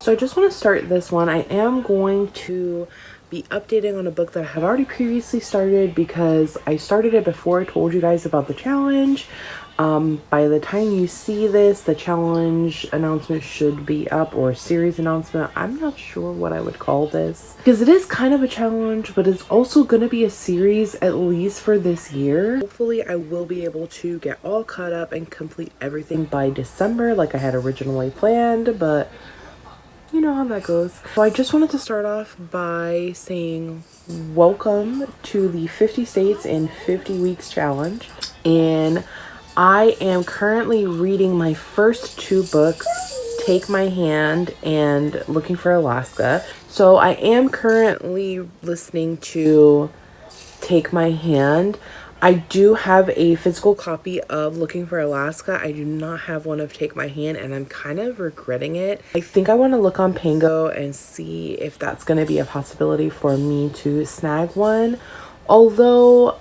So I just want to start this one. I am going to be updating on a book that I have already previously started because I started it before I told you guys about the challenge. By the time you see this, the challenge announcement should be up, or series announcement. I'm not sure what I would call this because it is kind of a challenge, but it's also going to be a series at least for this year. Hopefully I will be able to get all caught up and complete everything by December like I had originally planned, but you know how that goes. So I just wanted to start off by saying welcome to the 50 States in 50 Weeks challenge. And I am currently reading my first two books, Take My Hand and Looking for Alaska. So I am currently listening to Take My Hand. I do have a physical copy of Looking for Alaska. I do not have one of Take My Hand, and I'm kind of regretting it. I think I want to look on Pango and see if that's going to be a possibility for me to snag one. Although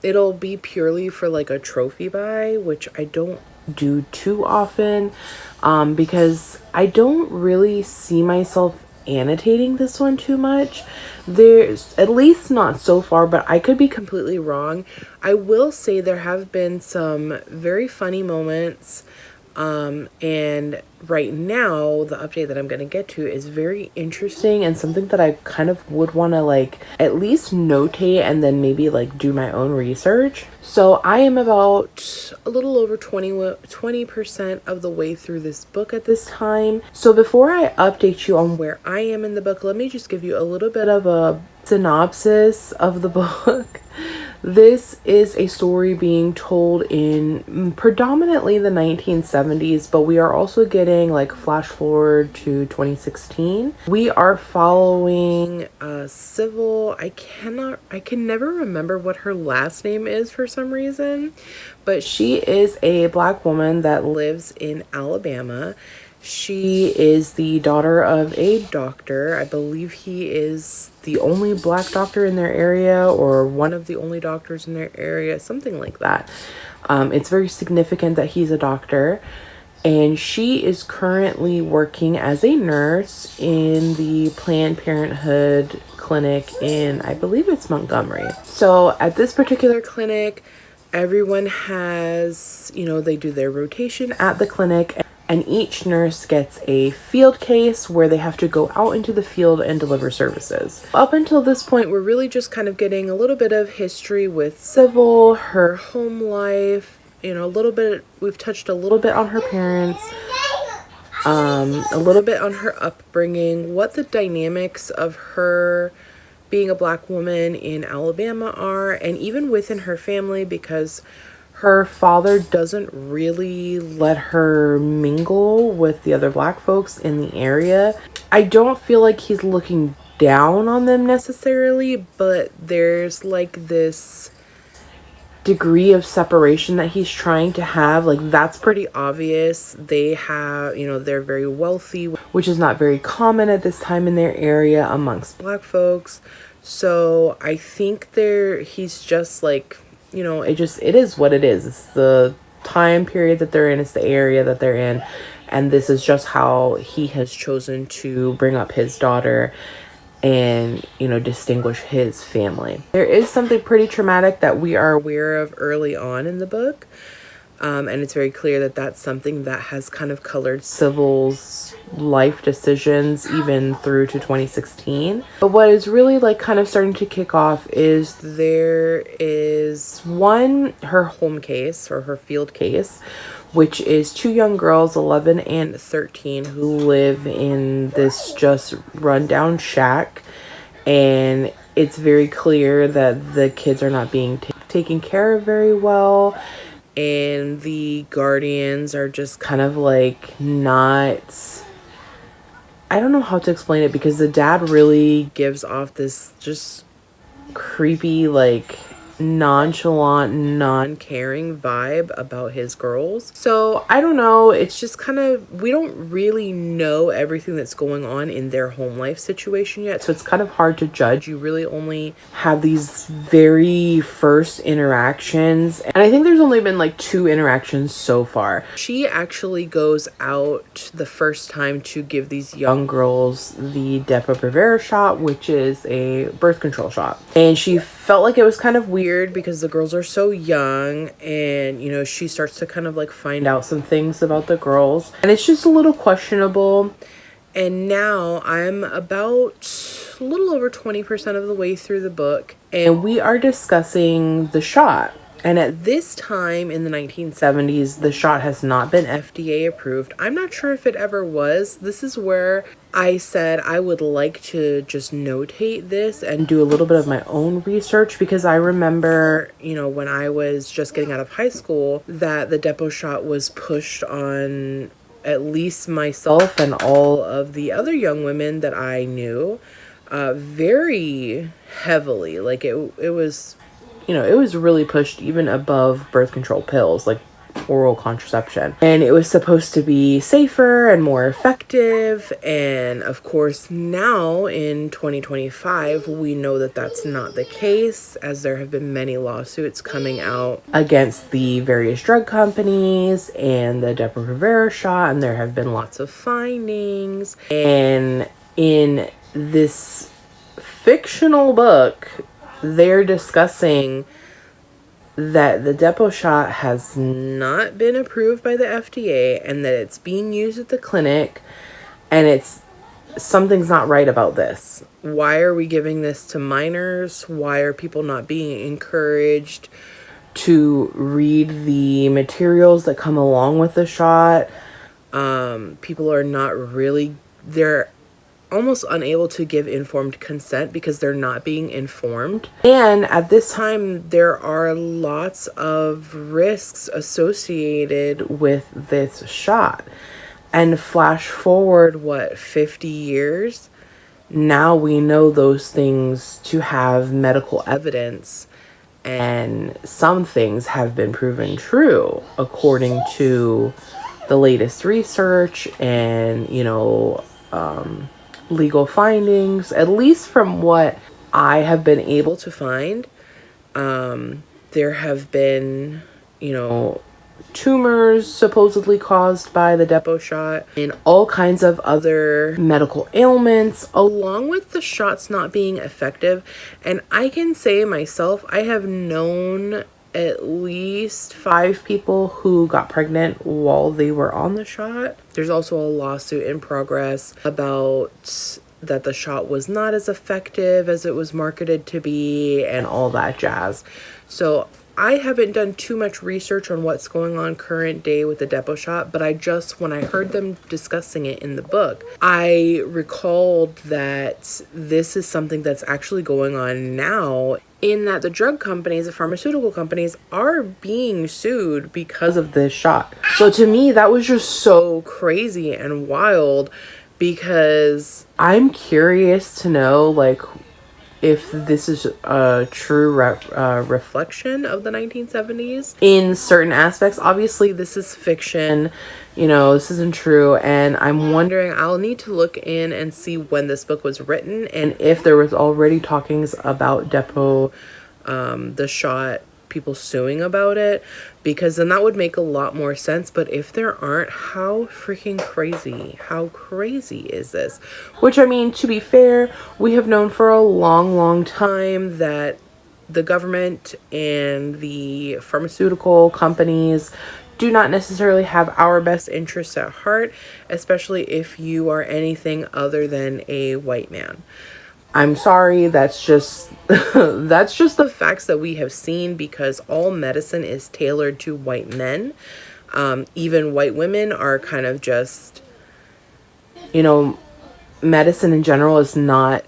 it'll be purely for like a trophy buy, which I don't do too often, because I don't really see myself annotating this one too much. There's at least not so far, but I could be completely wrong. I will say there have been some very funny moments, and right now the update that I'm going to get to is very interesting and something that I kind of would want to like at least notate and then maybe like do my own research. So I am about a little over 20% of the way through this book at this time. So before I update you on where I am in the book, let me just give you a little bit of a synopsis of the book. This is a story being told in predominantly the 1970s, but we are also getting like flash forward to 2016. We are following Civil. I can never remember what her last name is for some reason, but she is a Black woman that lives in Alabama. She is the daughter of a doctor. I believe he is the only Black doctor in their area, or one of the only doctors in their area, something like that. It's very significant that he's a doctor. And she is currently working as a nurse in the Planned Parenthood clinic in, I believe it's Montgomery. So at this particular clinic, everyone has, they do their rotation at the clinic, and each nurse gets a field case where they have to go out into the field and deliver services. Up until this point, we're really just kind of getting a little bit of history with Civil, her home life, a little bit, we've touched a little bit on her parents, a little bit on her upbringing, what the dynamics of her being a Black woman in Alabama are, and even within her family, because her father doesn't really let her mingle with the other Black folks in the area. I don't feel like he's looking down on them necessarily, but there's like this degree of separation that he's trying to have. Like, that's pretty obvious. They have, they're very wealthy, which is not very common at this time in their area amongst Black folks. So I think he's just like, it is what it is. It's the time period that they're in. It's the area that they're in. And this is just how he has chosen to bring up his daughter and, distinguish his family. There is something pretty traumatic that we are aware of early on in the book. And it's very clear that that's something that has kind of colored Civil's life decisions even through to 2016. But what is really like kind of starting to kick off is there is her home case, or her field case, which is two young girls, 11 and 13, who live in this just rundown shack. And it's very clear that the kids are not being taken care of very well. And the guardians are just kind of like not... I don't know how to explain it, because the dad really gives off this just creepy, like, nonchalant, non-caring vibe about his girls. So I don't know, it's just kind of, we don't really know everything that's going on in their home life situation yet, so it's kind of hard to judge. You really only have these very first interactions, and I think there's only been like 2 interactions so far. She actually goes out the first time to give these young girls the Depo-Provera shot, which is a birth control shot, and she felt like it was kind of weird because the girls are so young, and you know, she starts to kind of like find out some things about the girls, and it's just a little questionable. And now I'm about a little over 20% of the way through the book, and we are discussing the shot. And at this time in the 1970s, the shot has not been FDA approved. I'm not sure if it ever was. This is where I said I would like to just notate this and do a little bit of my own research, because I remember, you know, when I was just getting out of high school, that the Depo shot was pushed on at least myself and all of the other young women that I knew very heavily. Like it was, you know, it was really pushed even above birth control pills, like oral contraception. And it was supposed to be safer and more effective. And of course, now in 2025, we know that that's not the case, as there have been many lawsuits coming out against the various drug companies and the Depo-Provera shot, and there have been lots of findings. And in this fictional book, they're discussing that the Depo shot has not been approved by the FDA, and that it's being used at the clinic, and something's not right about this. Why are we giving this to minors? Why are people not being encouraged to read the materials that come along with the shot? People are not really, they're almost unable to give informed consent because they're not being informed. And at this time, there are lots of risks associated with this shot. And flash forward, 50 years? Now we know those things to have medical evidence, and some things have been proven true according to the latest research and, you know, legal findings, at least from what I have been able to find. There have been, you know, tumors supposedly caused by the Depo shot and all kinds of other medical ailments, along with the shots not being effective. And I can say myself, I have known at least 5 people who got pregnant while they were on the shot. There's also a lawsuit in progress about that the shot was not as effective as it was marketed to be and all that jazz. So I haven't done too much research on what's going on current day with the Depo shot, but when I heard them discussing it in the book, I recalled that this is something that's actually going on now, in that the drug companies, the pharmaceutical companies, are being sued because of this shot. So to me, that was just so crazy and wild, because I'm curious to know, like, if this is a true reflection of the 1970s in certain aspects. Obviously, this is fiction, you know, this isn't true, and I'm wondering, I'll need to look in and see when this book was written, and if there was already talkings about Depo, the shot, people suing about it, because then that would make a lot more sense. But if there aren't, how crazy is this? Which, I mean, to be fair, we have known for a long time that the government and the pharmaceutical companies do not necessarily have our best interests at heart, especially if you are anything other than a white man. I'm sorry, that's just that's just the facts that we have seen, because all medicine is tailored to white men. Even white women are kind of just, you know, medicine in general is not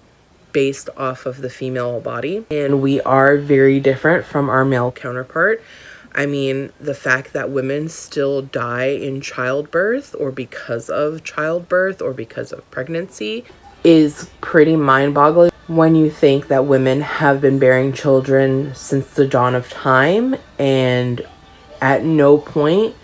based off of the female body, and we are very different from our male counterpart. I mean, the fact that women still die in childbirth, or because of childbirth, or because of pregnancy, is pretty mind-boggling when you think that women have been bearing children since the dawn of time, and at no point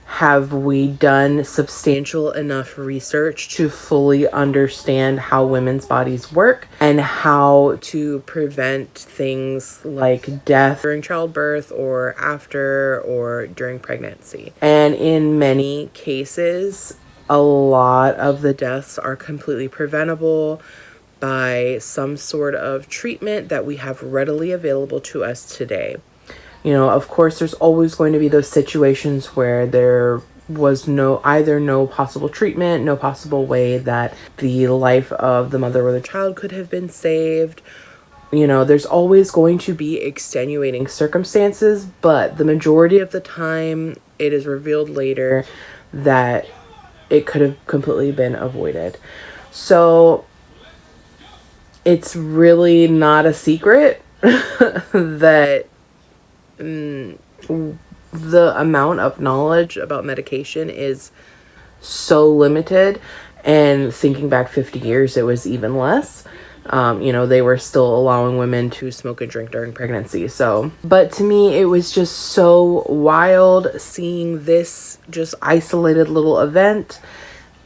have we done substantial enough research to fully understand how women's bodies work and how to prevent things like death during childbirth or after or during pregnancy. And in many cases, a lot of the deaths are completely preventable by some sort of treatment that we have readily available to us today. You know, of course, there's always going to be those situations where there was either no possible treatment, no possible way that the life of the mother or the child could have been saved. You know, there's always going to be extenuating circumstances, but the majority of the time, it is revealed later that it could have completely been avoided. So it's really not a secret that the amount of knowledge about medication is so limited, and thinking back 50 years, it was even less. You know, they were still allowing women to smoke and drink during pregnancy. So, but to me, it was just so wild seeing this just isolated little event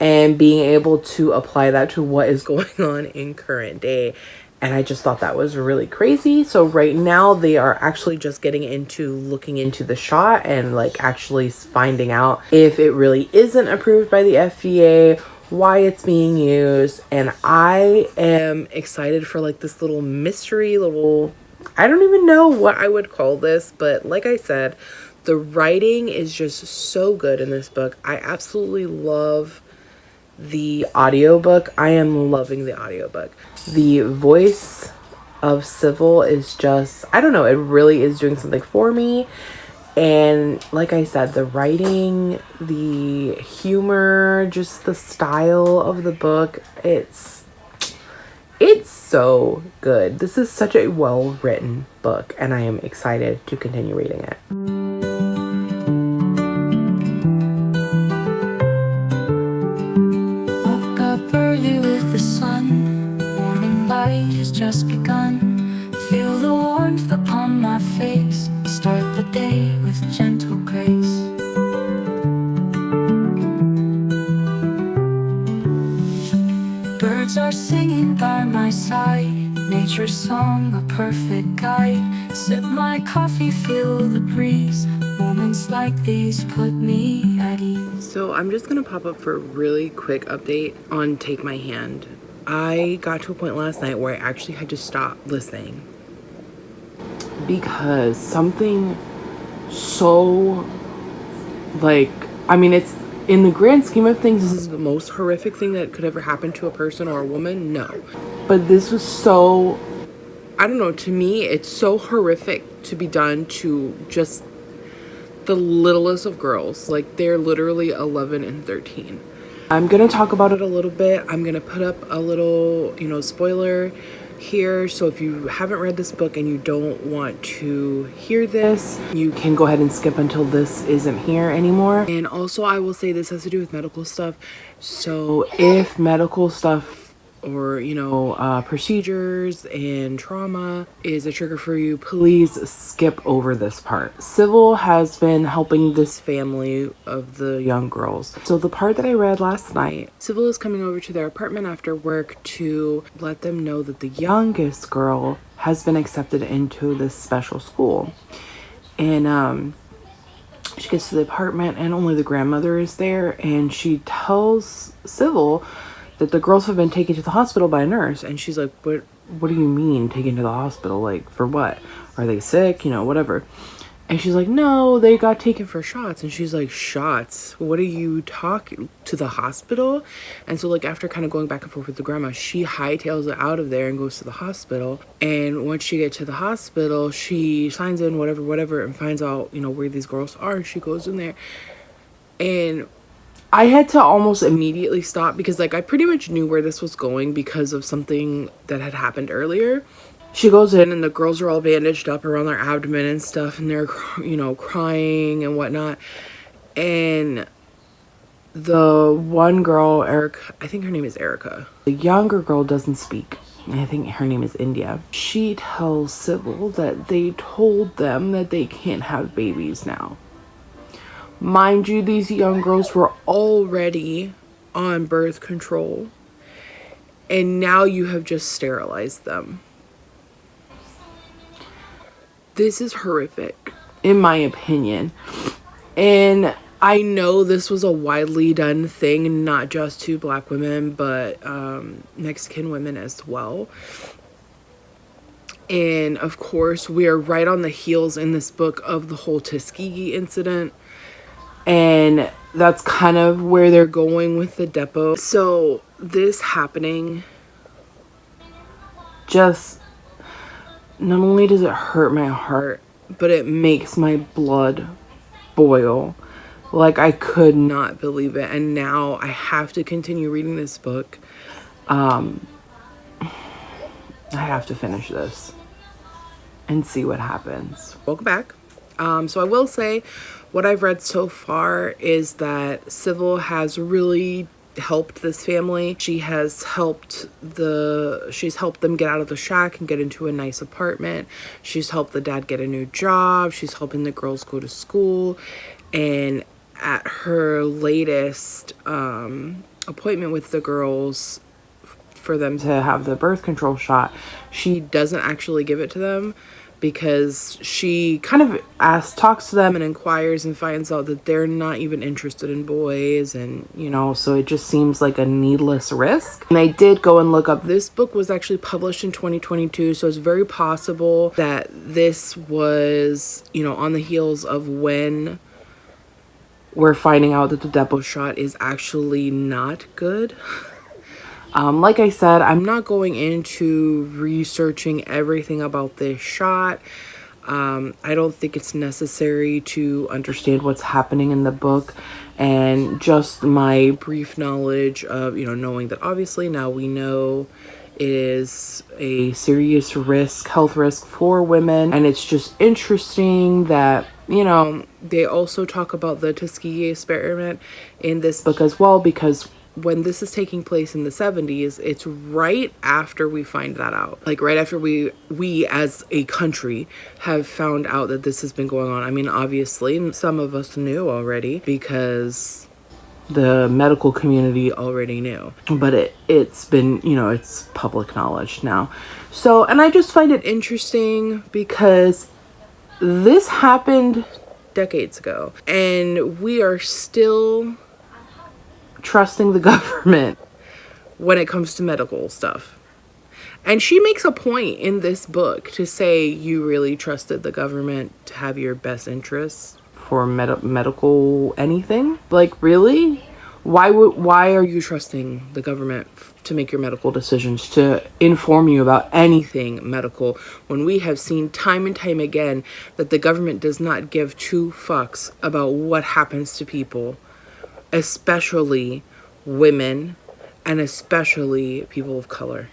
and being able to apply that to what is going on in current day. And I just thought that was really crazy. So right now they are actually just getting into looking into the shot and like actually finding out if it really isn't approved by the FDA, why it's being used. And I am excited for like this little mystery, I don't even know what I would call this, but like I said, the writing is just so good in this book. I absolutely love the audiobook. I am loving the audiobook. The voice of Civil is just, I don't know, it really is doing something for me. And like I said, the writing, the humor, just the style of the book, it's so good. This is such a well-written book, and I am excited to continue reading it. Just begun. Feel the warmth upon my face. Start the day with gentle grace. Birds are singing by my side. Nature's song, a perfect guide. Sip my coffee, feel the breeze. Moments like these put me at ease. So I'm just gonna pop up for a really quick update on Take My Hand. I got to a point last night where I actually had to stop listening because something so, like, I mean, it's, in the grand scheme of things, this is the most horrific thing that could ever happen to a person or a woman, no. But this was so, I don't know, to me, it's so horrific to be done to just the littlest of girls. Like, they're literally 11 and 13. I'm going to talk about it a little bit. I'm going to put up a little, spoiler here. So if you haven't read this book and you don't want to hear this, you can go ahead and skip until this isn't here anymore. And also, I will say this has to do with medical stuff. So if medical stuff or, procedures and trauma is a trigger for you, please skip over this part. Civil has been helping this family of the young girls. So the part that I read last night, Civil is coming over to their apartment after work to let them know that the youngest girl has been accepted into this special school. And she gets to the apartment and only the grandmother is there, and she tells Civil that the girls have been taken to the hospital by a nurse. And she's like, what do you mean taken to the hospital? Like, for what? Are they sick? Whatever. And she's like, no, they got taken for shots. And she's like, shots? What are you talking to the hospital? And so, like, after kind of going back and forth with the grandma, she hightails it out of there and goes to the hospital. And once she gets to the hospital, she signs in whatever, and finds out, where these girls are. She goes in there. And I had to almost immediately stop because, like, I pretty much knew where this was going because of something that had happened earlier. She goes in and the girls are all bandaged up around their abdomen and stuff, and they're, crying and whatnot. And The one girl, Erica, I think her name is Erica. The younger girl doesn't speak. I think her name is India. She tells Sybil that they told them that they can't have babies now. Mind you, these young girls were already on birth control, and now you have just sterilized them. This is horrific, in my opinion. And I know this was a widely done thing, not just to Black women, but Mexican women as well. And of course, we are right on the heels in this book of the whole Tuskegee incident. And that's kind of where they're going with the depot. So this happening, just not only does it hurt my heart, but it makes my blood boil. Like, I could not believe it. And now I have to continue reading this book. I have to finish this and see what happens. Welcome back. So I will say what I've read so far is that Sybil has really helped this family. She's helped them get out of the shack and get into a nice apartment. She's helped the dad get a new job. She's helping the girls go to school. And at her latest appointment with the girls for them to have the birth control shot, she doesn't actually give it to them because she kind of talks to them and inquires and finds out that they're not even interested in boys, and so it just seems like a needless risk. And I did go and look up, this book was actually published in 2022, so it's very possible that this was on the heels of when we're finding out that the depot shot is actually not good. Like I said, I'm not going into researching everything about this shot. I don't think it's necessary to understand what's happening in the book, and just my brief knowledge of, knowing that obviously now we know it is a serious health risk for women. And it's just interesting that, they also talk about the Tuskegee experiment in this book as well, because when this is taking place in the 70s, it's right after we find that out. Like right after we as a country have found out that this has been going on. I mean, obviously, some of us knew already because the medical community already knew. But it's been, it's public knowledge now. So, and I just find it interesting because this happened decades ago, and we are still trusting the government when it comes to medical stuff. And she makes a point in this book to say you really trusted the government to have your best interests for medical anything. Like, really? Why are you trusting the government to make your medical decisions, to inform you about anything medical, when we have seen time and time again that the government does not give two fucks about what happens to people, especially women and especially people of color?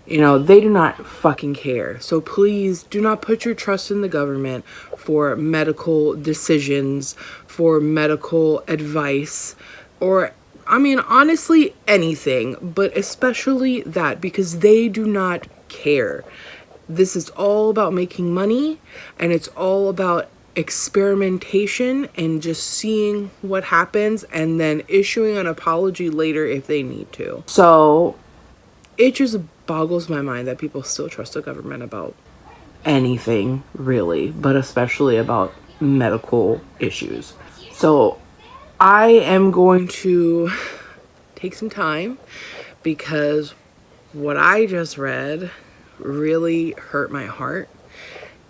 They do not fucking care. So please do not put your trust in the government for medical decisions, for medical advice, or, I mean, honestly, anything, but especially that, because they do not care. This is all about making money, and it's all about experimentation and just seeing what happens and then issuing an apology later if they need to. So it just boggles my mind that people still trust the government about anything, really, but especially about medical issues. So I am going to take some time because what I just read really hurt my heart.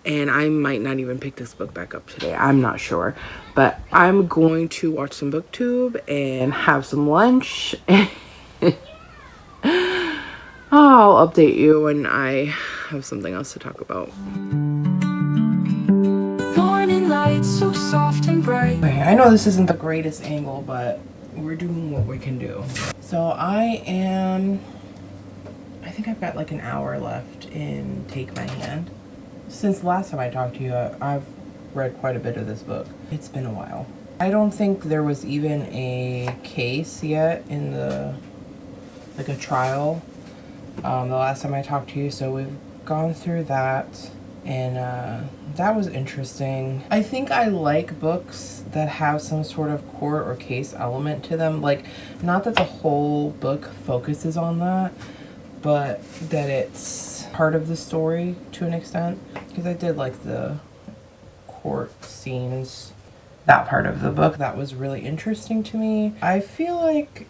And I might not even pick this book back up today. I'm not sure. But I'm going to watch some BookTube and have some lunch. I'll update you when I have something else to talk about. Morning light so soft and bright. Okay, I know this isn't the greatest angle, but we're doing what we can do. So I think I've got like an hour left in Take My Hand. Since the last time I talked to you, I've read quite a bit of this book. It's been a while. I don't think there was even a case yet in the, like a trial, the last time I talked to you. So we've gone through that, and that was interesting. I think I like books that have some sort of court or case element to them. Like, not that the whole book focuses on that, but that it's part of the story to an extent. Because I did like the court scenes, that part of the book. That was really interesting to me. I feel like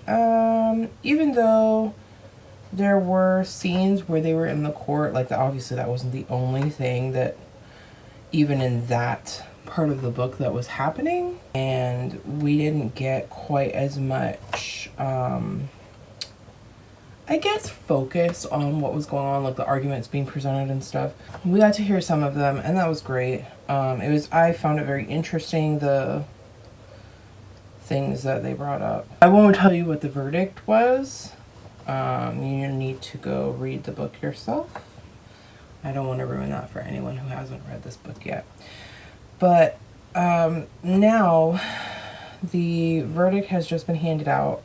even though there were scenes where they were in the court, like obviously that wasn't the only thing that even in that part of the book that was happening, and we didn't get quite as much I guess focus on what was going on, like the arguments being presented and stuff. We got to hear some of them, and that was great. I found it very interesting, the things that they brought up. I won't tell you what the verdict was. You need to go read the book yourself. I don't want to ruin that for anyone who hasn't read this book yet. But now the verdict has just been handed out,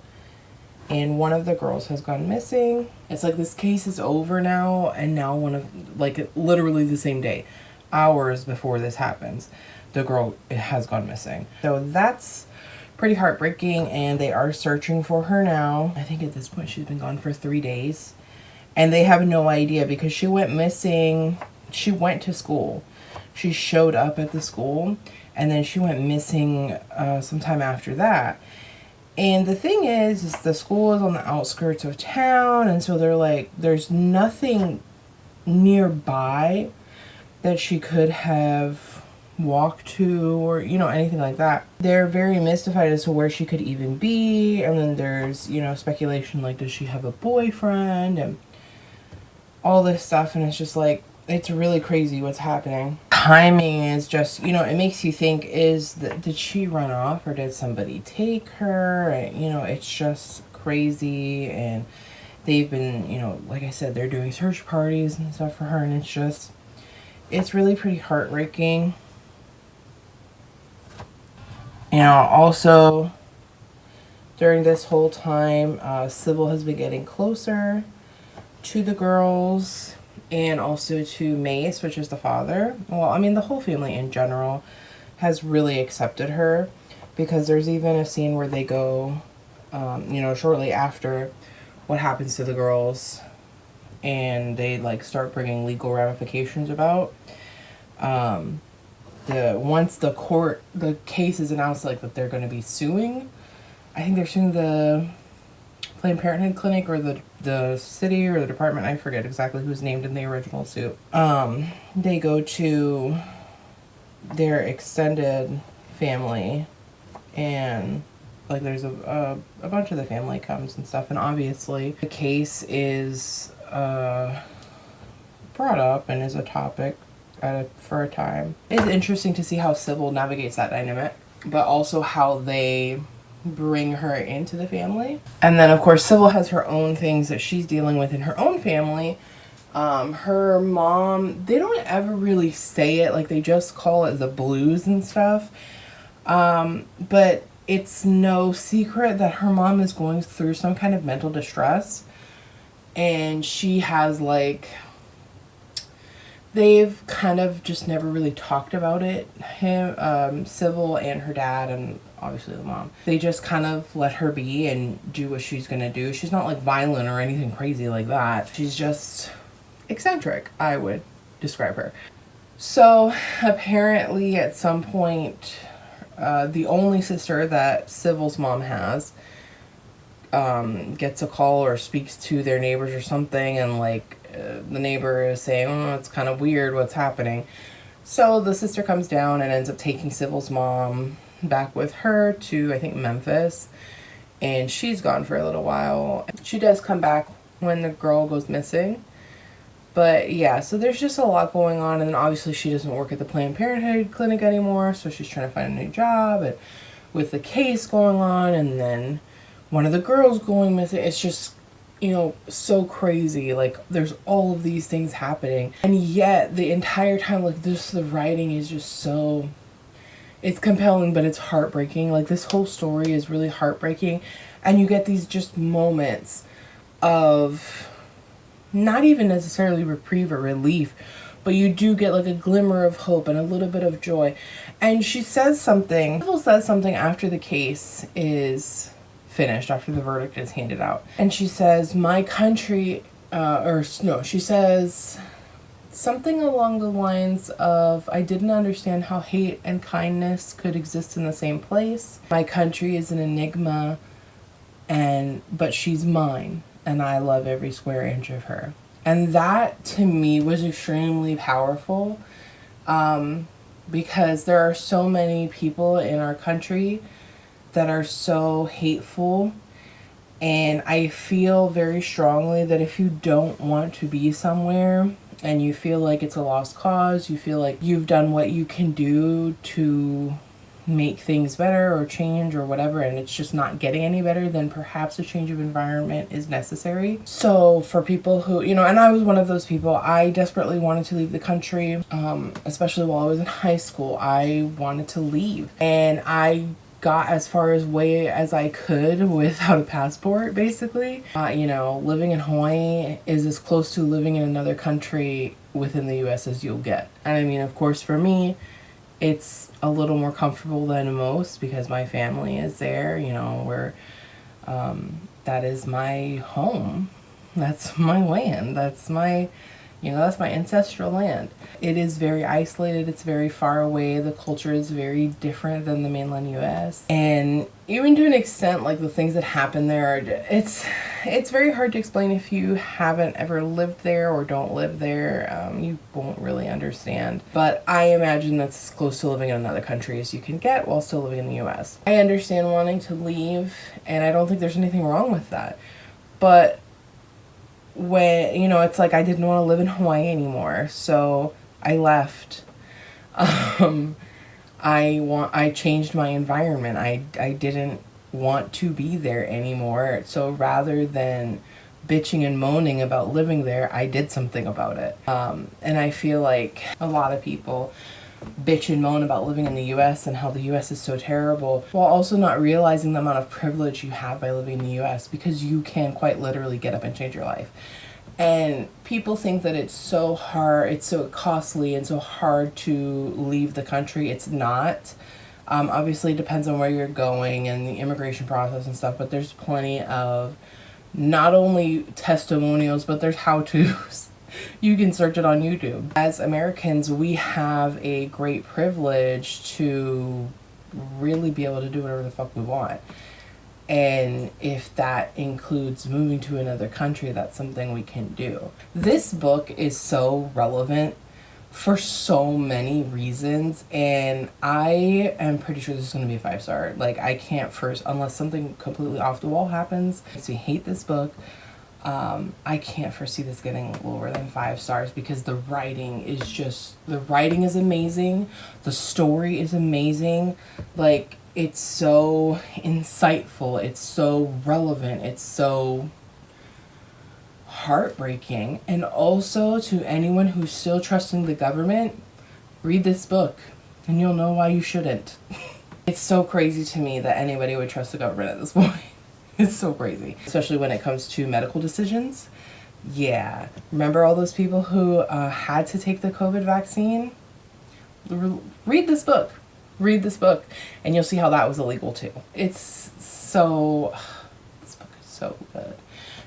and one of the girls has gone missing. It's like this case is over now, and now one of, like, literally the same day, hours before this happens, the girl has gone missing. So that's pretty heartbreaking, and they are searching for her now. I think at this point she's been gone for 3 days, and they have no idea because she went missing. She went to school. She showed up at the school, and then she went missing sometime after that. And the thing is the school is on the outskirts of town, and so they're like, there's nothing nearby that she could have walked to, or, you know, anything like that. They're very mystified as to where she could even be, and then there's, you know, speculation like, does she have a boyfriend, and all this stuff, and it's just like, it's really crazy what's happening. Timing is just, you know, it makes you think, did she run off, or did somebody take her? And, you know, it's just crazy. And they've been, you know, like I said, they're doing search parties and stuff for her, and it's really pretty heartbreaking. You know, also during this whole time, Sybil has been getting closer to the girls, and also to Mace, which is the father. Well, I mean, the whole family in general has really accepted her, because there's even a scene where they go, you know, shortly after what happens to the girls, and they, like, start bringing legal ramifications about. Once the case is announced, like, that they're going to be suing, I think they're suing the Planned Parenthood clinic, or the city, or the department, I forget exactly who's named in the original suit. They go to their extended family, and, like, there's a bunch of the family comes and stuff, and obviously the case is brought up and is a topic for a time. It's interesting to see how Sybil navigates that dynamic, but also how they bring her into the family. And then, of course, Sybil has her own things that she's dealing with in her own family. Her mom, they don't ever really say it, like, they just call it the blues and stuff. But it's no secret that her mom is going through some kind of mental distress, and she has, like, they've kind of just never really talked about it. Sybil and her dad, and obviously the mom, they just kind of let her be and do what she's gonna do. She's not, like, violent or anything crazy like that. She's just eccentric, I would describe her. So apparently at some point, the only sister that Sybil's mom has gets a call or speaks to their neighbors or something, and, like, the neighbor is saying, oh, it's kind of weird what's happening. So the sister comes down and ends up taking Sybil's mom back with her to, I think, Memphis, and she's gone for a little while. She does come back when the girl goes missing, but yeah, so there's just a lot going on. And then obviously she doesn't work at the Planned Parenthood clinic anymore, so she's trying to find a new job, and with the case going on, and then one of the girls going missing, it's just, you know, so crazy. Like, there's all of these things happening, and yet the entire time, like, the writing is just so, it's compelling, but it's heartbreaking. Like, this whole story is really heartbreaking, and you get these just moments of not even necessarily reprieve or relief, but you do get like a glimmer of hope and a little bit of joy. And she says something, after the case is finished, after the verdict is handed out. And she says, my country, she says something along the lines of, I didn't understand how hate and kindness could exist in the same place. My country is an enigma, but she's mine, and I love every square inch of her. And that, to me, was extremely powerful, because there are so many people in our country that are so hateful. And I feel very strongly that if you don't want to be somewhere and you feel like it's a lost cause, you feel like you've done what you can do to make things better or change or whatever, and it's just not getting any better, then perhaps a change of environment is necessary. So for people who, and I was one of those people, I desperately wanted to leave the country, especially while I was in high school. I wanted to leave, and I got as far away as I could without a passport, basically. Living in Hawaii is as close to living in another country within the US as you'll get. And I mean, of course, for me, it's a little more comfortable than most because my family is there, that is my home. That's my land. That's my ancestral land. It is very isolated. It's very far away. The culture is very different than the mainland US. And even to an extent, like the things that happen there, it's very hard to explain if you haven't ever lived there or don't live there. You won't really understand. But I imagine that's as close to living in another country as you can get while still living in the US. I understand wanting to leave, and I don't think there's anything wrong with that. But when, it's like I didn't want to live in Hawaii anymore, so I left. I changed my environment. I didn't want to be there anymore. So rather than bitching and moaning about living there, I did something about it. And I feel like a lot of people bitch and moan about living in the US and how the US is so terrible, while also not realizing the amount of privilege you have by living in the US, because you can quite literally get up and change your life. And people think that it's so hard, it's so costly and so hard to leave the country. It's not. Obviously it depends on where you're going and the immigration process and stuff, but there's plenty of not only testimonials, but there's how-tos. You can search it on YouTube. As Americans, we have a great privilege to really be able to do whatever the fuck we want. And if that includes moving to another country, that's something we can do. This book is so relevant for so many reasons, and I am pretty sure this is going to be a 5-star. Like, I can't unless something completely off the wall happens, makes me hate this book. I can't foresee this getting lower than 5 stars, because the writing is amazing. The story is amazing. Like, it's so insightful. It's so relevant. It's so heartbreaking. And also, to anyone who's still trusting the government, read this book and you'll know why you shouldn't. It's so crazy to me that anybody would trust the government at this point. It's so crazy, especially when it comes to medical decisions. Yeah, remember all those people who had to take the COVID vaccine? Read this book. Read this book, and you'll see how that was illegal too. This book is so good.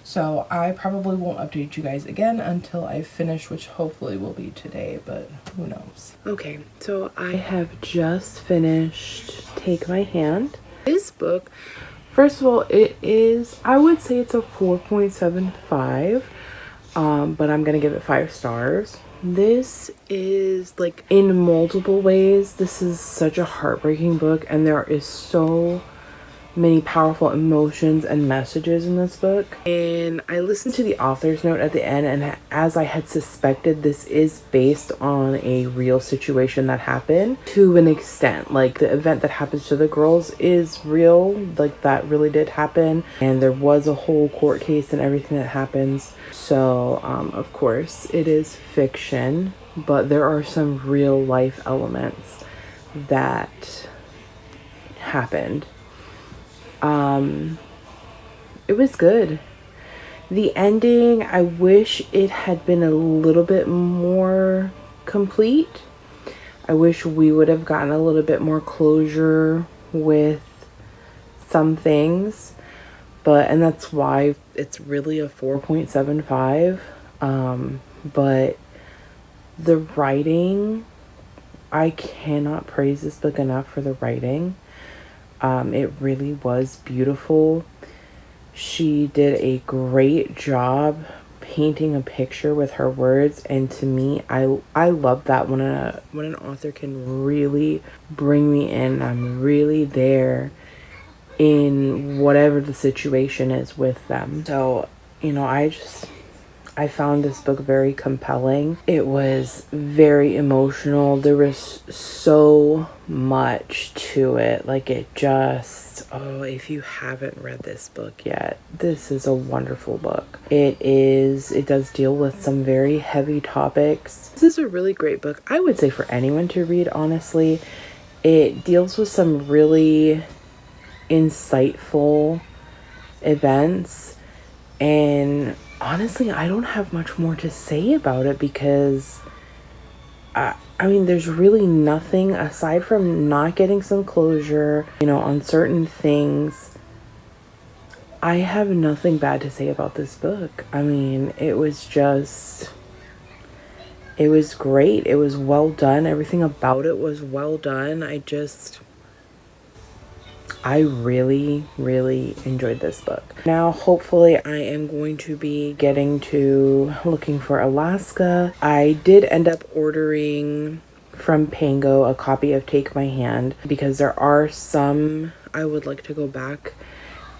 So I probably won't update you guys again until I finish, which hopefully will be today, but who knows. Okay, so I have just finished Take My Hand. This book, first of all, I would say it's a 4.75, but I'm gonna give it 5 stars. This is, like, in multiple ways, this is such a heartbreaking book, and there is so many powerful emotions and messages in this book. And I listened to the author's note at the end, and as I had suspected, this is based on a real situation that happened to an extent. Like, the event that happens to the girls is real, like, that really did happen, and there was a whole court case and everything that happens. So of course it is fiction, but there are some real life elements that happened. It was good. The ending, I wish it had been a little bit more complete. I wish we would have gotten a little bit more closure with some things, and that's why it's really a 4.75. But the writing, I cannot praise this book enough for the writing. It really was beautiful. She did a great job painting a picture with her words, and to me, I love that when an author can really bring me in. I'm really there in whatever the situation is with them. So, I found this book very compelling. It was very emotional. There was so much to it. Like, it just, if you haven't read this book yet, this is a wonderful book. It does deal with some very heavy topics. This is a really great book, I would say, for anyone to read, honestly. It deals with some really insightful events, and honestly, I don't have much more to say about it because there's really nothing aside from not getting some closure, on certain things. I have nothing bad to say about this book. It was great. It was well done. Everything about it was well done. I really, really enjoyed this book. Now, hopefully, I am going to be getting to looking for Alaska. I did end up ordering from Pango a copy of Take My Hand because there are some I would like to go back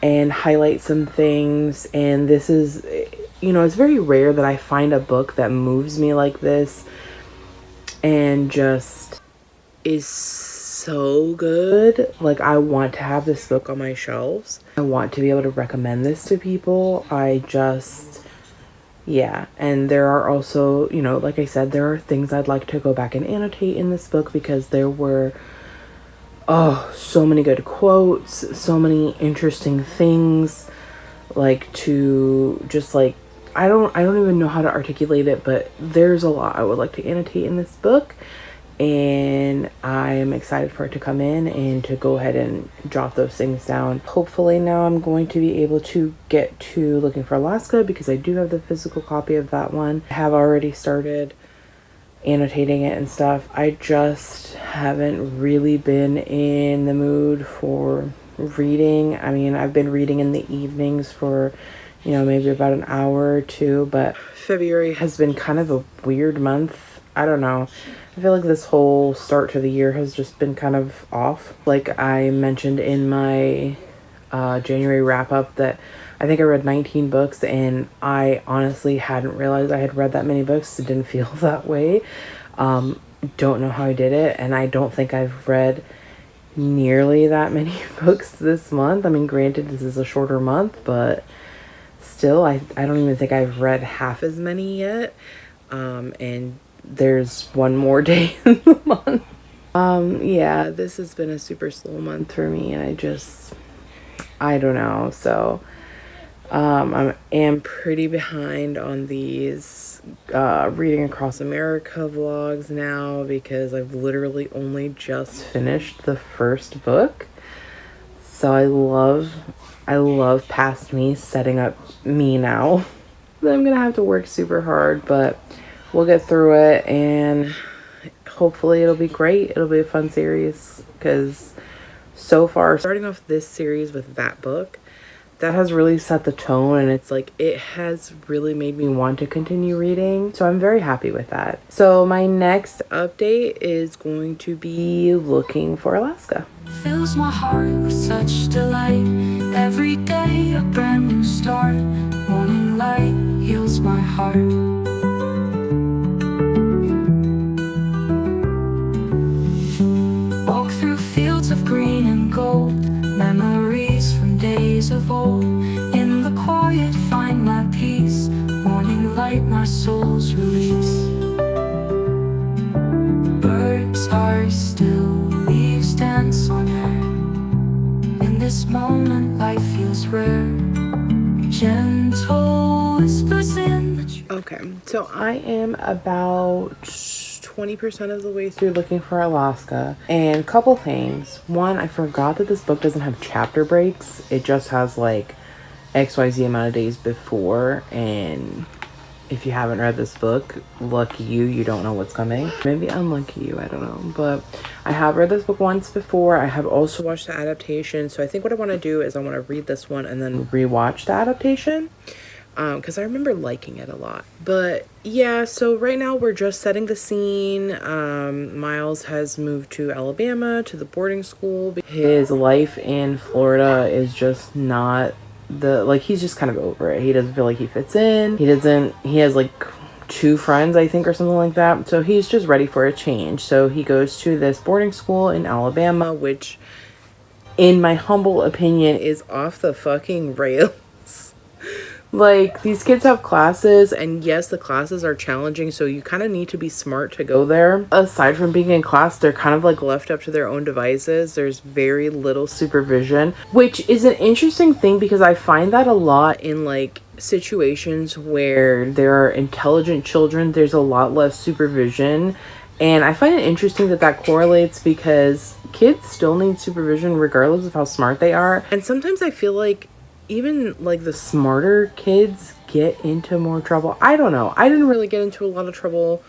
and highlight some things. And this is, it's very rare that I find a book that moves me like this and just is so good. Like, I want to have this book on my shelves. I want to be able to recommend this to people. And there are also, like I said, there are things I'd like to go back and annotate in this book because there were so many good quotes, so many interesting things, like, to just, like, I don't even know how to articulate it, but there's a lot I would like to annotate in this book. And I am excited for it to come in and to go ahead and jot those things down. Hopefully now I'm going to be able to get to Looking for Alaska because I do have the physical copy of that one. I have already started annotating it and stuff. I just haven't really been in the mood for reading. I've been reading in the evenings for, maybe about an hour or two, but February has been kind of a weird month. I don't know. I feel like this whole start to the year has just been kind of off. Like I mentioned in my January wrap up that I think I read 19 books, and I honestly hadn't realized I had read that many books. It didn't feel that way. Don't know how I did it, and I don't think I've read nearly that many books this month. Granted, this is a shorter month, but still, I don't even think I've read half as many yet. And there's one more day in the month. This has been a super slow month for me, and I don't know. So, I am pretty behind on these Reading Across America vlogs now because I've literally only just finished the first book. So I love past me setting up me now. I'm gonna have to work super hard, but we'll get through it, and hopefully it'll be great. It'll be a fun series because so far, starting off this series with that book, that has really set the tone, and it's like it has really made me want to continue reading. So I'm very happy with that. So my next update is going to be Looking for Alaska. Fills my heart with such delight. Every day a brand new start. Morning light heals my heart. Walk through fields of green and gold. Memories from days of old. In the quiet find my peace. Morning light my soul's release. Birds are still moment, life feels rare. Gentle whispers in the tree. Okay, so I am about 20% of the way through Looking for Alaska, and a couple things. One, I forgot that this book doesn't have chapter breaks. It just has like XYZ amount of days before, and if you haven't read this book, lucky you don't know what's coming. Maybe unlucky you, I don't know. But I have read this book once before. I have also watched the adaptation. So I think what I want to do is I want to read this one and then rewatch the adaptation. Because I remember liking it a lot. But yeah, so right now we're just setting the scene. Miles has moved to Alabama, to the boarding school. His life in Florida is just not he's just kind of over it. He doesn't feel like he fits in. He has like 2 friends, I think, or something like that. So he's just ready for a change. So he goes to this boarding school in Alabama, which in my humble opinion is off the fucking rails. Like, these kids have classes, and yes, the classes are challenging, so you kind of need to be smart to go there. Aside from being in class, they're kind of like left up to their own devices. There's very little supervision, which is an interesting thing because I find that a lot in like situations where there are intelligent children. There's a lot less supervision, and I find it interesting that that correlates because kids still need supervision regardless of how smart they are. And sometimes I feel like even like the smarter kids get into more trouble. I don't know. I didn't really get into a lot of trouble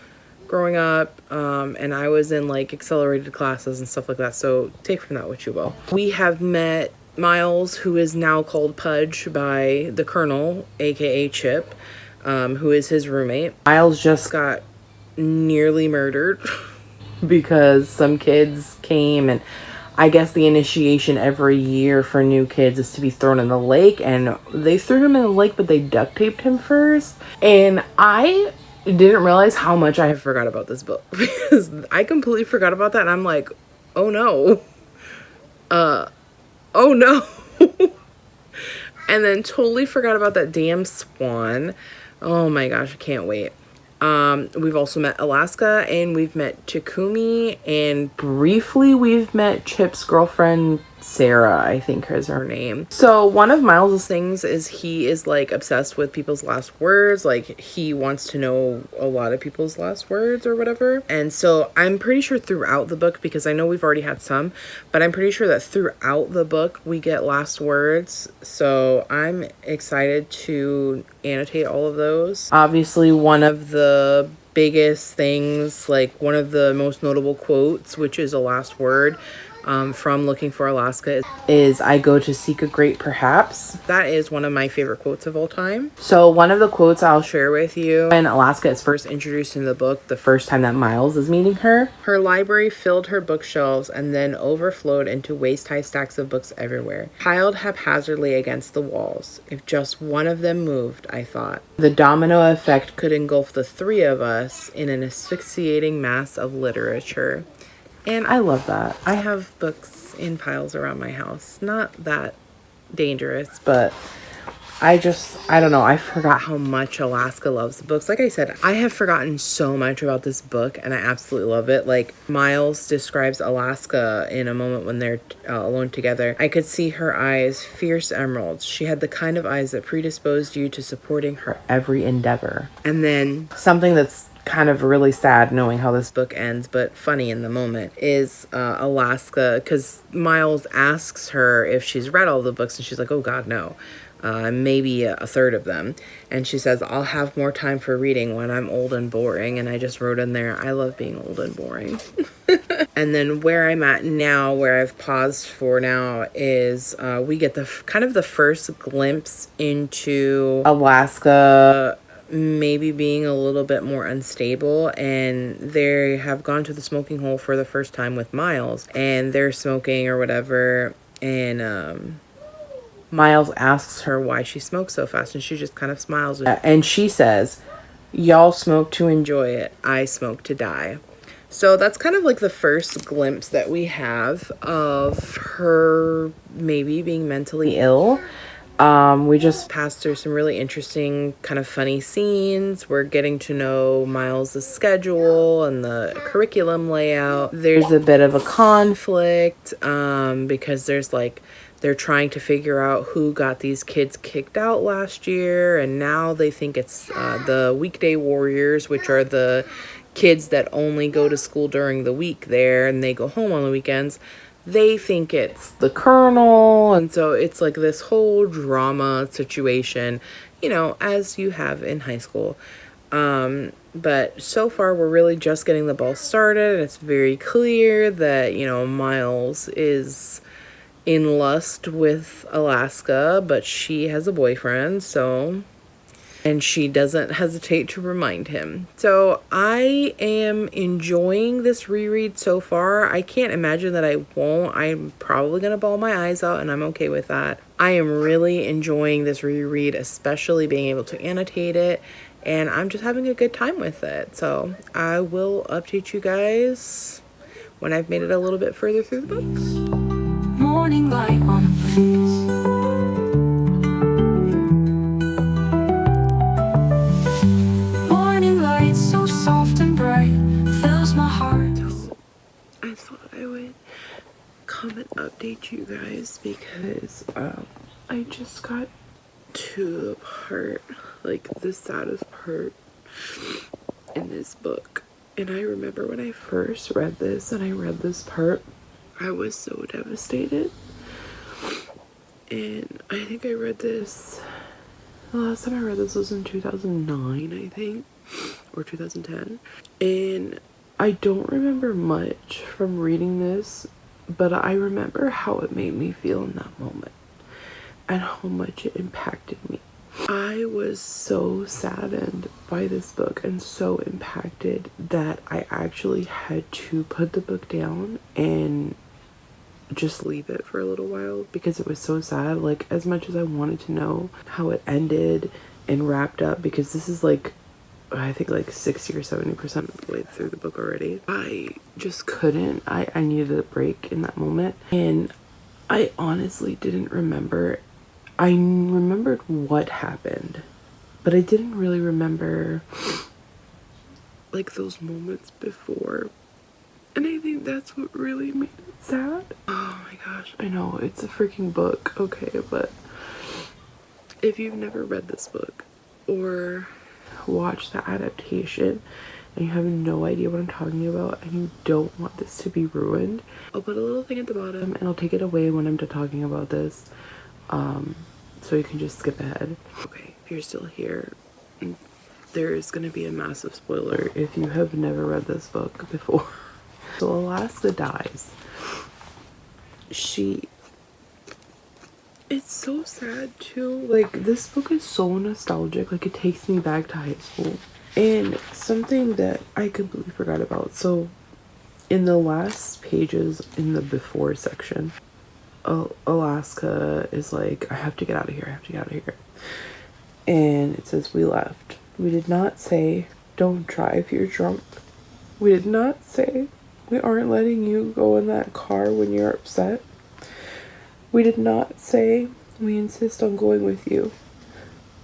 growing up, and I was in like accelerated classes and stuff like that, so take from that what you will. We have met Miles, who is now called Pudge by the Colonel, aka Chip, who is his roommate. Miles just got nearly murdered because some kids came, and I guess the initiation every year for new kids is to be thrown in the lake, and they threw him in the lake, but they duct taped him first. And I didn't realize how much I have forgot about this book because I completely forgot about that, and I'm like, oh no. Oh no. And then totally forgot about that damn swan. Oh my gosh, I can't wait. We've also met Alaska, and we've met Takumi, and briefly we've met Chip's girlfriend, Sarah, I think is her name. So one of Miles's things is he is like obsessed with people's last words. Like, he wants to know a lot of people's last words or whatever. And so I'm pretty sure throughout the book, because I know we've already had some, but I'm pretty sure that throughout the book we get last words. So I'm excited to annotate all of those. Obviously, one of the biggest things, like one of the most notable quotes, which is a last word from Looking for Alaska, is "I go to seek a great perhaps." That is one of my favorite quotes of all time. So one of the quotes I'll share with you, when Alaska is first introduced in the book, the first time that Miles is meeting her, her library filled her bookshelves and then overflowed into waist-high stacks of books everywhere, piled haphazardly against the walls. If just one of them moved, I thought, the domino effect could engulf the 3 of us in an asphyxiating mass of literature. And I love that. I have books in piles around my house. Not that dangerous, but I don't know. I forgot how much Alaska loves books. Like I said, I have forgotten so much about this book, and I absolutely love it. Like, Miles describes Alaska in a moment when they're alone together. I could see her eyes, fierce emeralds. She had the kind of eyes that predisposed you to supporting her every endeavor. And then something that's kind of really sad knowing how this book ends, but funny in the moment, is Alaska, because Miles asks her if she's read all the books, and she's like, oh god, no. Maybe a third of them. And she says, I'll have more time for reading when I'm old and boring. And I just wrote in there, I love being old and boring. And then where I'm at now, where I've paused for now, is we get the kind of the first glimpse into Alaska maybe being a little bit more unstable, and they have gone to the smoking hole for the first time with Miles, and they're smoking or whatever, and Miles asks her why she smokes so fast, and she just kind of smiles, and she says, y'all smoke to enjoy it, I smoke to die. So that's kind of like the first glimpse that we have of her maybe being mentally ill. We just passed through some really interesting kind of funny scenes. We're getting to know Miles' schedule and the curriculum layout. There's a bit of a conflict because there's like they're trying to figure out who got these kids kicked out last year, and now they think it's the weekday warriors, which are the kids that only go to school during the week there and they go home on the weekends. They think it's the colonel, and so it's like this whole drama situation, you know, as you have in high school. But so far we're really just getting the ball started, and it's very clear that, you know, Miles is in lust with Alaska, but she has a boyfriend, so, and she doesn't hesitate to remind him. So I am enjoying this reread so far. I can't imagine that I won't. I'm probably gonna bawl my eyes out, and I'm okay with that. I am really enjoying this reread, especially being able to annotate it, and I'm just having a good time with it. So I will update you guys when I've made it a little bit further through the book. Morning light on a breeze. Morning light so soft and bright fills my heart. So I thought I would come and update you guys because I just got to the part, like the saddest part in this book. And I remember when I first read this and I read this part, I was so devastated. And I think I read this, the last time I read this was in 2009, I think, or 2010. And I don't remember much from reading this, but I remember how it made me feel in that moment and how much it impacted me. I was so saddened by this book and so impacted that I actually had to put the book down and just leave it for a little while because it was so sad. Like, as much as I wanted to know how it ended and wrapped up, because this is like, I think like 60 or 70% of the way through the book already, I just couldn't. I needed a break in that moment, and I honestly didn't remember. I remembered what happened, but I didn't really remember like those moments before. And I think that's what really made it sad. Oh my gosh, I know, it's a freaking book, okay, but if you've never read this book or watched the adaptation and you have no idea what I'm talking about and you don't want this to be ruined, I'll put a little thing at the bottom and I'll take it away when I'm done talking about this, so you can just skip ahead. Okay, if you're still here, there is going to be a massive spoiler if you have never read this book before. So Alaska dies. It's so sad too. Like, this book is so nostalgic. Like, it takes me back to high school. And something that I completely forgot about. So in the last pages in the before section, Alaska is like, I have to get out of here. I have to get out of here. And it says, we left. We did not say, don't drive, you're drunk. We did not say, we aren't letting you go in that car when you're upset. We did not say, we insist on going with you.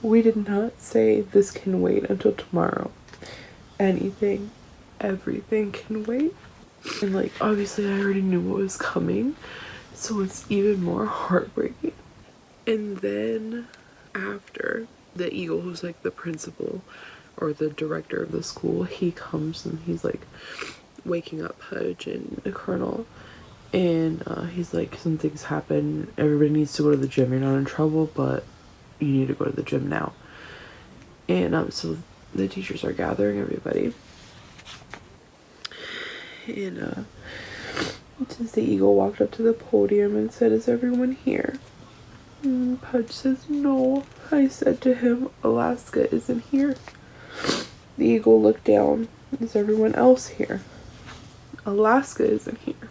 We did not say, this can wait until tomorrow. Anything, everything can wait. And like, obviously I already knew what was coming, so it's even more heartbreaking. And then after, the Eagle, who's like the principal or the director of the school, he comes and he's like waking up Pudge and the colonel, and he's like, some things happen, everybody needs to go to the gym, you're not in trouble, but you need to go to the gym now. And so the teachers are gathering everybody, and since the Eagle walked up to the podium and said, is everyone here? And Pudge says, no. I said to him, Alaska isn't here. The Eagle looked down. Is everyone else here? Alaska isn't here.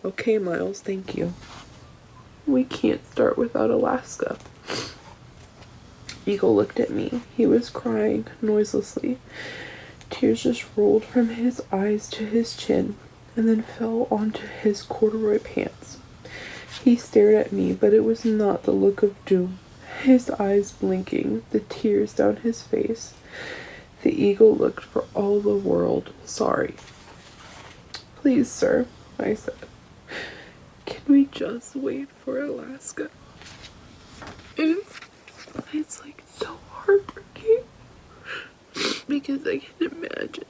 Okay, Miles, thank you. We can't start without Alaska. Eagle looked at me. He was crying noiselessly. Tears just rolled from his eyes to his chin and then fell onto his corduroy pants. He stared at me, but it was not the look of doom. His eyes blinking, the tears down his face. The Eagle looked for all the world sorry. Please, sir, I said. Can We just wait for Alaska. And it's like so heartbreaking because I can imagine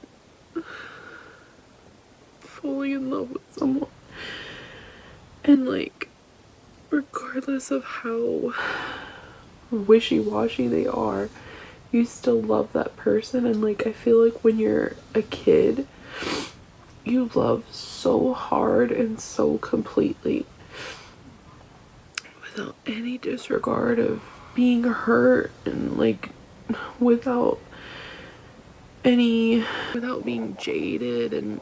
falling in love with someone and like regardless of how wishy-washy they are, you still love that person. And like I feel like when you're a kid you love so hard and so completely without any disregard of being hurt and like without being jaded and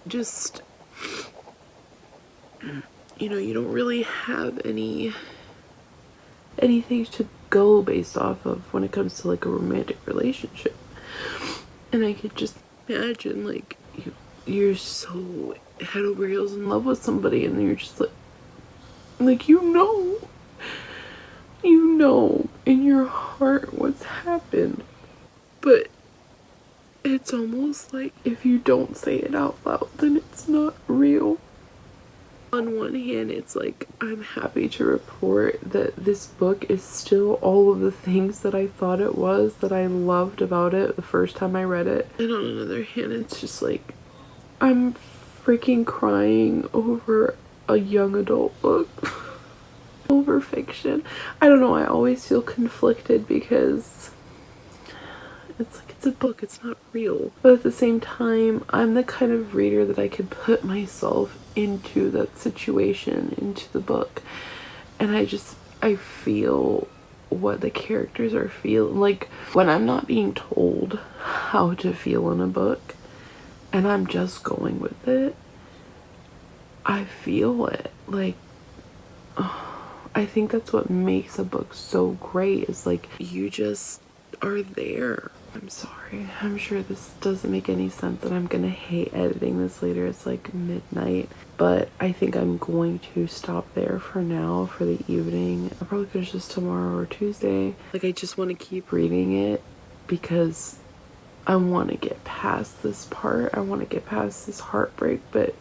just, you know, you don't really have anything to go based off of when it comes to like a romantic relationship. And I could just imagine like you're so head over heels in love with somebody and you're just like you know in your heart what's happened, but it's almost like if you don't say it out loud then it's not real. On one hand, it's like I'm happy to report that this book is still all of the things that I thought it was, that I loved about it the first time I read it. And on another hand, it's just like I'm freaking crying over a young adult book. Over fiction. I don't know, I always feel conflicted because it's like it's a book, it's not real. But at the same time, I'm the kind of reader that I can put myself into that situation, into the book. And I feel what the characters are feeling. Like when I'm not being told how to feel in a book and I'm just going with it, I feel it. Like, I think that's what makes a book so great, is like you just are there. I'm sorry, I'm sure this doesn't make any sense and I'm gonna hate editing this later. It's like midnight, but I think I'm going to stop there for now for the evening. I'll probably finish this tomorrow or Tuesday. Like I just want to keep reading it because I want to get past this part. I want to get past this heartbreak, but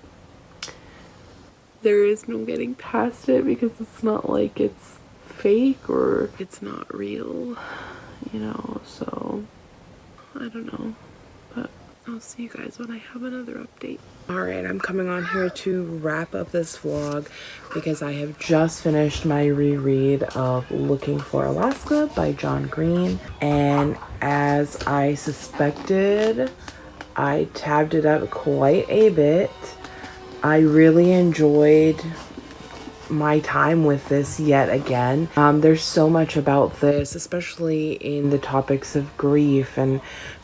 there is no getting past it because it's not like it's fake or it's not real, you know, so I don't know, but I'll see you guys when I have another update. Alright, I'm coming on here to wrap up this vlog because I have just finished my reread of Looking for Alaska by John Green, and as I suspected, I tabbed it up quite a bit. I really enjoyed my time with this yet again. There's so much about this, especially in the topics of grief and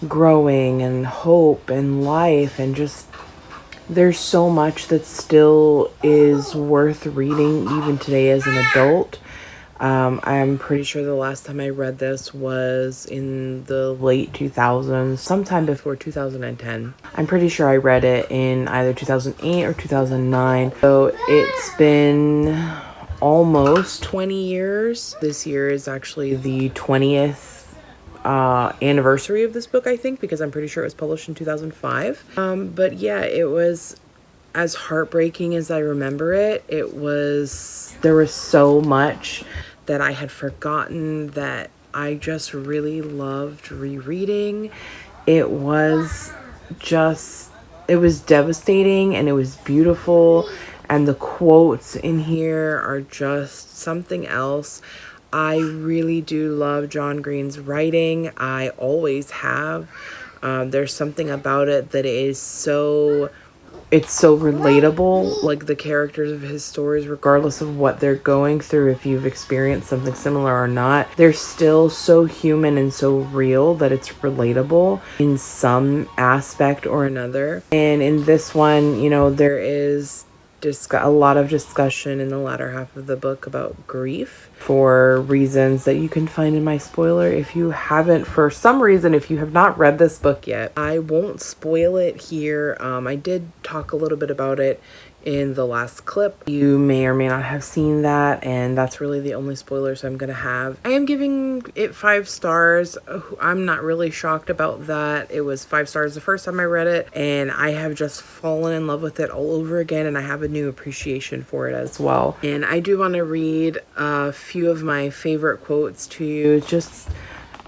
growing and hope and life, and just there's so much that still is worth reading even today as an adult. I'm pretty sure the last time I read this was in the late 2000s, sometime before 2010. I'm pretty sure I read it in either 2008 or 2009. So it's been almost 20 years. This year is actually the 20th anniversary of this book, I think, because I'm pretty sure it was published in 2005. But yeah, it was as heartbreaking as I remember it. There was so much that I had forgotten that I just really loved rereading. It was devastating and it was beautiful, and the quotes in here are just something else. I really do love John Green's writing. I always have. There's something about it that is it's so relatable, like the characters of his stories, regardless of what they're going through, if you've experienced something similar or not, they're still so human and so real that it's relatable in some aspect or another. And in this one, you know, there is a lot of discussion in the latter half of the book about grief for reasons that you can find in my spoiler. If you haven't, for some reason, if you have not read this book yet, I won't spoil it here. I did talk a little bit about it in the last clip. You may or may not have seen that, and that's really the only spoilers I'm gonna have. I am giving it 5 stars. I'm not really shocked about that. It was 5 stars the first time I read it, and I have just fallen in love with it all over again, and I have a new appreciation for it as well. And I do want to read a few of my favorite quotes to you, just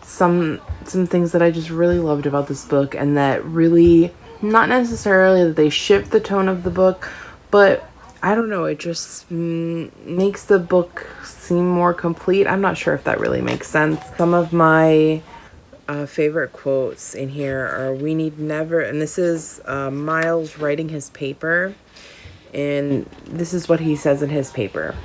some things that I just really loved about this book, and that really, not necessarily that they shift the tone of the book, but I don't know, it just makes the book seem more complete. I'm not sure if that really makes sense. Some of my favorite quotes in here are, "We need never," and this is Miles writing his paper, and this is what he says in his paper: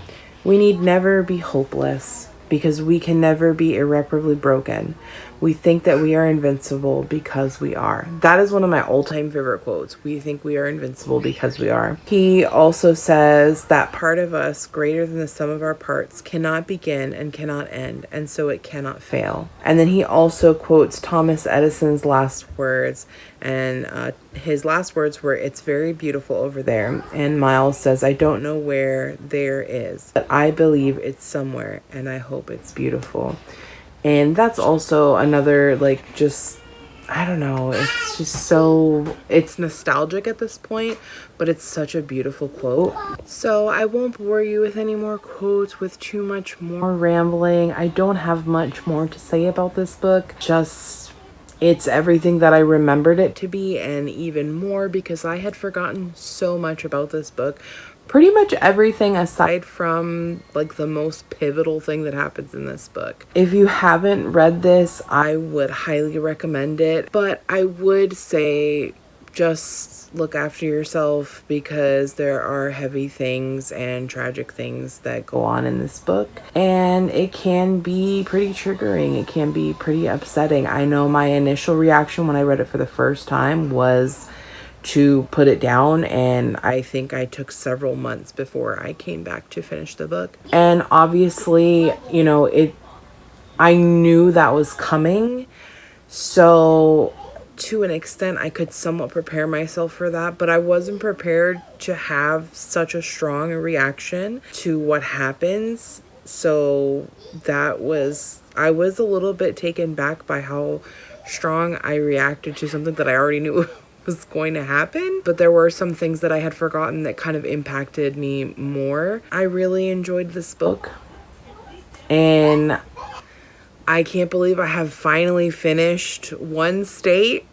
"We need never be hopeless, because we can never be irreparably broken. We think that we are invincible because we are." That is one of my all-time favorite quotes. We think we are invincible because we are. He also says that part of us greater than the sum of our parts cannot begin and cannot end, and so it cannot fail. And then he also quotes Thomas Edison's last words, and his last words were, "It's very beautiful over there." And Miles says, "I don't know where there is, but I believe it's somewhere, and I hope it's beautiful." And that's also another, like, just, I don't know, it's just so, it's nostalgic at this point, but it's such a beautiful quote. So I won't bore you with any more quotes, with too much more rambling. I don't have much more to say about this book. Just, it's everything that I remembered it to be, and even more, because I had forgotten so much about this book. Pretty much everything aside from, like, the most pivotal thing that happens in this book. If you haven't read this, I would highly recommend it, but I would say just look after yourself, because there are heavy things and tragic things that go on in this book, and it can be pretty triggering. It can be pretty upsetting. I know my initial reaction when I read it for the first time was to put it down, and I think I took several months before I came back to finish the book. And obviously, you know, I knew that was coming, so to an extent I could somewhat prepare myself for that, but I wasn't prepared to have such a strong reaction to what happens. So that was, I was a little bit taken back by how strong I reacted to something that I already knew was going to happen, but there were some things that I had forgotten that kind of impacted me more. I really enjoyed this book, and I can't believe I have finally finished one state.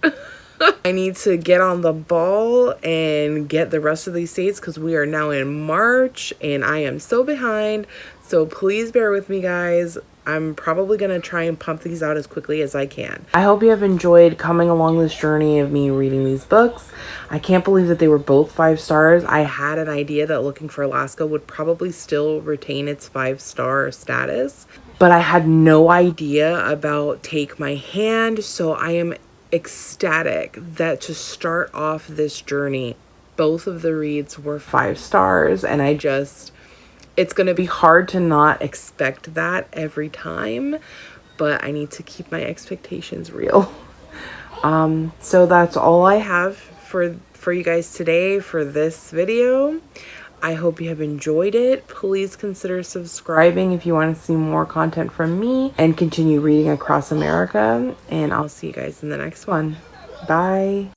I need to get on the ball and get the rest of these states, because we are now in March and I am so behind. So please bear with me, guys. I'm probably going to try and pump these out as quickly as I can. I hope you have enjoyed coming along this journey of me reading these books. I can't believe that they were both 5 stars. I had an idea that Looking for Alaska would probably still retain its 5-star status, but I had no idea about Take My Hand. So I am ecstatic that to start off this journey, both of the reads were 5 stars, and it's going to be hard to not expect that every time, but I need to keep my expectations real. So that's all I have for you guys today for this video. I hope you have enjoyed it. Please consider subscribing if you want to see more content from me and continue reading across America, and I'll see you guys in the next one. Bye.